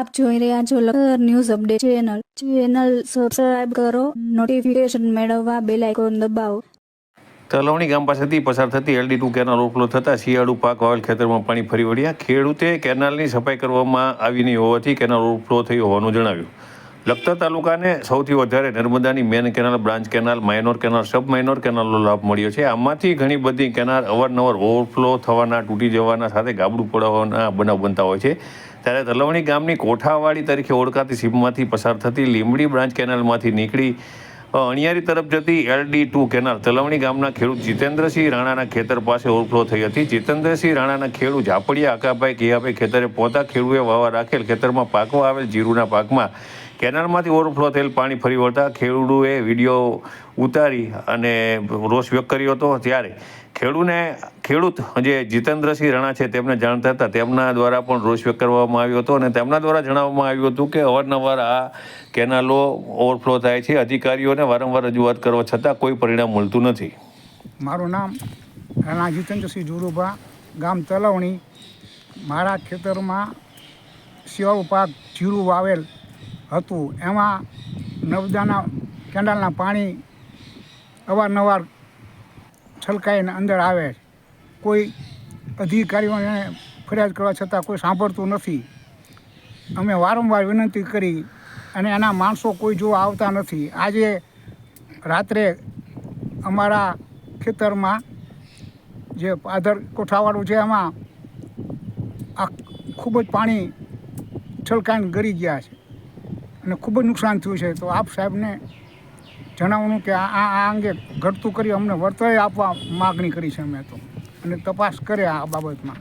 આપ જોઈ રહ્યા છો Lakhtar news update channel subscribe કરો, નોટિફિકેશન મેળવવા બેલ આઇકોન દબાવો। તલવણી ગામ પાસેથી પસાર થતી LD2 કેનાલ ઓવરફ્લો થતાં શિયાળુ પાક વાવેલ ખેતરમાં પાણી ફરી વળ્યા। ખેડૂતે કેનાલની સફાઈ કરવામાં આવી નહીં હોવાથી કેનાલ ઓવરફ્લો થઈ હોવાનું જણાવ્યું। લખતર તાલુકાને સૌથી વધારે નર્મદાની main canal, branch canal, minor canal, sub minor કેનાલનો લાભ મળ્યો છે। આમાંથી ઘણી બધી કેનાલ અવારનવાર ઓવરફ્લો થવાના, તૂટી જવાના સાથે ગાબડું પડવાના બનાવ બનતા હોય છે। ત્યારે તલવણી ગામની કોઠાવાડી તરીકે ઓળખાતી સીમમાંથી પસાર થતી લીંબડી બ્રાન્ચ કેનાલમાંથી નીકળી અણિયારી તરફ જતી LD2 કેનાલ તલવણી ગામના ખેડૂત જીતેન્દ્રસિંહ રાણાના ખેતર પાસે ઓવરફ્લો થઈ હતી। જીતેન્દ્રસિંહ રાણાના ખેડૂત ઝાપડિયા આકાભાઈ કિયાભાઈ ખેતરે પહોંચતા ખેડૂએ વાવા રાખેલ ખેતરમાં પાકવા આવેલ જીરુના પાકમાં કેનાલમાંથી ઓવરફ્લો થયેલ પાણી ફરી વળતા ખેડૂએ વિડીયો ઉતારી અને રોષ વ્યક્ત કર્યો હતો। ત્યારે ખેડૂત જે જીતેન્દ્રસિંહ રાણા છે તેમને જાણ થતાં તેમના દ્વારા પણ રોષ વ્યક્ત કરવામાં આવ્યો હતો અને તેમના દ્વારા જણાવવામાં આવ્યું હતું કે અવારનવાર આ કેનાલો ઓવરફ્લો થાય છે। અધિકારીઓને વારંવાર રજૂઆત કરવા છતાં કોઈ પરિણામ મળતું નથી। મારું નામ રાણા જીતેન્દ્રસિંહ જુરુભા, ગામ તલવણી। મારા ખેતરમાં શિયાળુ પાક જીરું વાવેલ હતું, એમાં નર્મદાના કેનાલના પાણી અવારનવાર છલકાઈને અંદર આવે। કોઈ અધિકારીઓને ફરિયાદ કરવા છતાં કોઈ સાંભળતું નથી। અમે વારંવાર વિનંતી કરી અને એના માણસો કોઈ જોવા આવતા નથી। આજે રાત્રે અમારા ખેતરમાં જે આધર કોઠાવાળું છે એમાં આ ખૂબ જ પાણી છલકાઈને ગળી ગયા છે અને ખૂબ જ નુકસાન થયું છે। તો આપ સાહેબને જણાવવાનું કે આ અંગે ઘટતું કરી અમને વળતર આપવા માગણી કરી છે અમે તો, અને તપાસ કરે આ બાબતમાં।